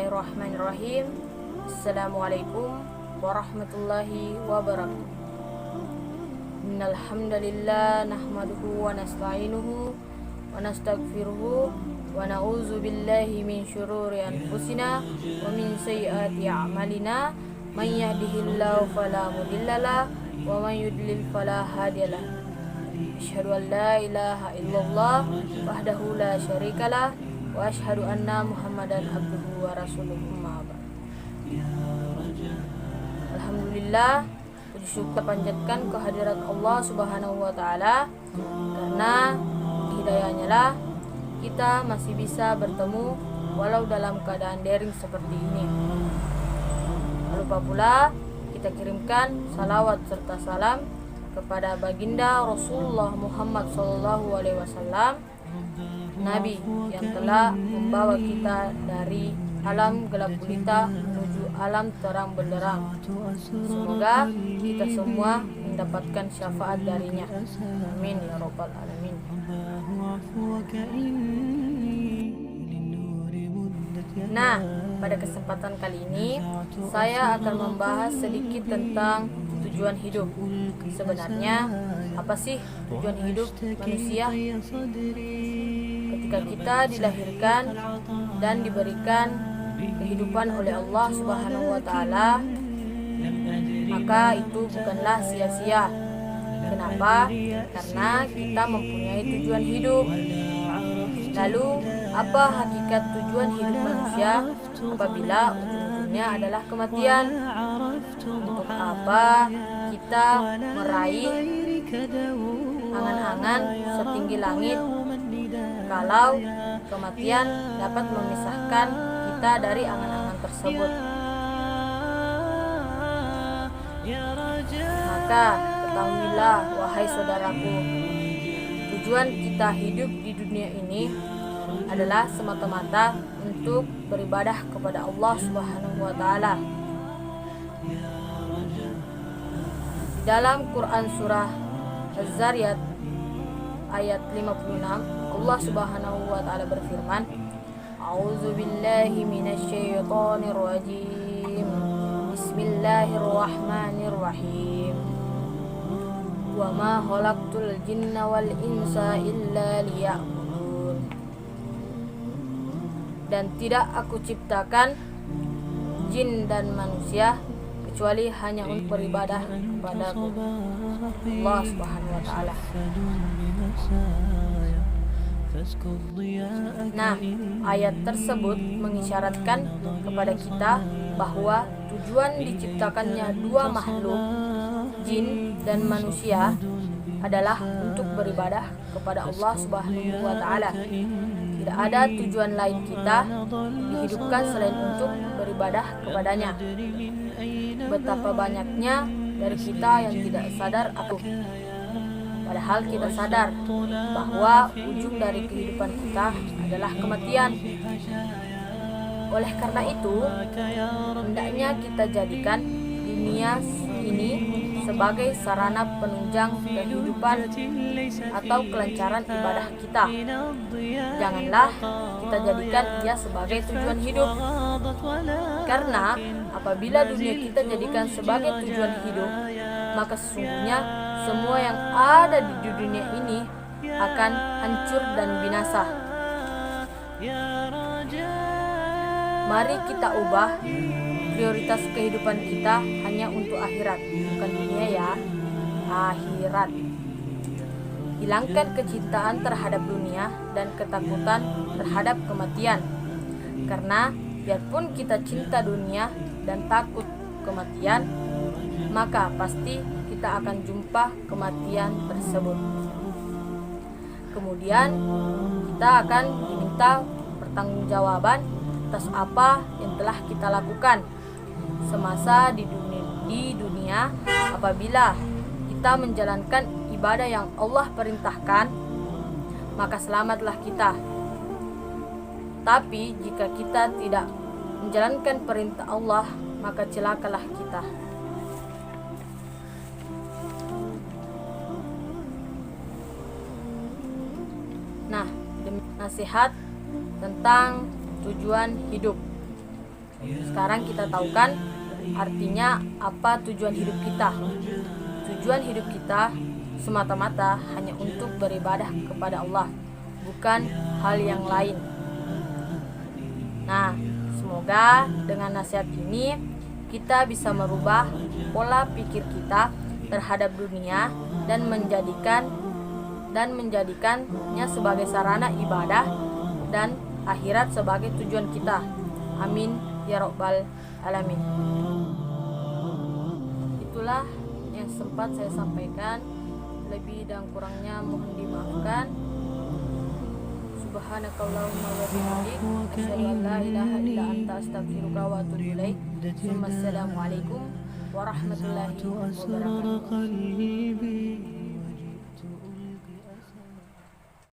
Bismillahirrahmanirrahim. Assalamualaikum warahmatullahi wabarakatuh. Innal hamdalillah nahmaduhu wa nasta'inuhu wa nastaghfiruhu wa na'udzu billahi min syururi anfusina wa min sayyiati a'malina. May yahdihillahu fala mudhillalah wa may yudlil fala hadiyalah. Asyhadu an la ilaha illallah wahdahu la syarikalah wa asyhadu anna Muhammadan abduhu wa rasuluhu. Alhamdulillah, puji syukur panjatkan kehadirat Allah Subhanahu wa taala, karena hidayahnya lah kita masih bisa bertemu walau dalam keadaan daring seperti ini. Tak lupa pula kita kirimkan salawat serta salam kepada baginda Rasulullah Muhammad SAW, Nabi yang telah membawa kita dari alam gelap gulita menuju alam terang benderang. Semoga kita semua mendapatkan syafaat darinya. Amin ya rabbal alamin. Nah, pada kesempatan kali ini saya akan membahas sedikit tentang tujuan hidup. Sebenarnya apa sih tujuan hidup manusia? Ketika kita dilahirkan dan diberikan kehidupan oleh Allah Subhanahu wa taala, maka itu bukanlah sia-sia. Kenapa? Karena kita mempunyai tujuan hidup. Lalu, apa hakikat tujuan hidup manusia apabila ujung-ujungnya adalah kematian? Untuk apa kita meraih angan-angan setinggi langit kalau kematian dapat memisahkan kita dari angan-angan tersebut? Maka ketahuilah wahai saudaraku, tujuan kita hidup di dunia ini adalah semata-mata untuk beribadah kepada Allah Subhanahu wa taala. Di dalam Quran surah Az-Zariyat ayat 56, Allah Subhanahu wa taala berfirman, A'udzu billahi minasyaitonir rajim. Bismillahirrahmanirrahim. Wa ma khalaqtul jinna wal insa illa liya'budun. Dan tidak aku ciptakan jin dan manusia kecuali hanya untuk beribadah kepada Allah Subhanahu wa taala. Nah, ayat tersebut mengisyaratkan kepada kita bahwa tujuan diciptakannya dua makhluk, jin dan manusia, adalah untuk beribadah kepada Allah Subhanahu wa taala. Tidak ada tujuan lain kita dihidupkan selain untuk beribadah kepadanya. Betapa banyaknya dari kita yang tidak sadar padahal kita sadar bahwa ujung dari kehidupan kita adalah kematian. Oleh karena itu, hendaknya kita jadikan dunia ini sebagai sarana penunjang kehidupan atau kelancaran ibadah kita. Janganlah kita jadikan ia sebagai tujuan hidup. Karena apabila dunia kita jadikan sebagai tujuan hidup, maka sesungguhnya semua yang ada di dunia ini akan hancur dan binasa. Mari kita ubah prioritas kehidupan kita hanya untuk akhirat, bukan dunia ya, akhirat. Hilangkan kecintaan terhadap dunia dan ketakutan terhadap kematian. Karena biarpun kita cinta dunia dan takut kematian, maka pasti kita akan jumpa kematian tersebut. Kemudian kita akan diminta pertanggungjawaban atas apa yang telah kita lakukan semasa di dunia. Apabila kita menjalankan ibadah yang Allah perintahkan, maka selamatlah kita. Tapi jika kita tidak menjalankan perintah Allah, maka celakalah kita. Nah, nasihat tentang tujuan hidup. Sekarang kita tahu kan artinya apa tujuan hidup kita. Tujuan hidup kita semata-mata hanya untuk beribadah kepada Allah, bukan hal yang lain. Nah, semoga dengan nasihat ini kita bisa merubah pola pikir kita terhadap dunia dan menjadikannya sebagai sarana ibadah dan akhirat sebagai tujuan kita. Amin ya rabbal alamin. Itulah yang sempat saya sampaikan. Lebih dan kurangnya mohon dimaafkan. Subhanakallahumma wa bihamdik, asyhadu an la ilaha illa anta, astaghfiruka wa atubu ilaik. Assalamualaikum warahmatullahi wabarakatuh.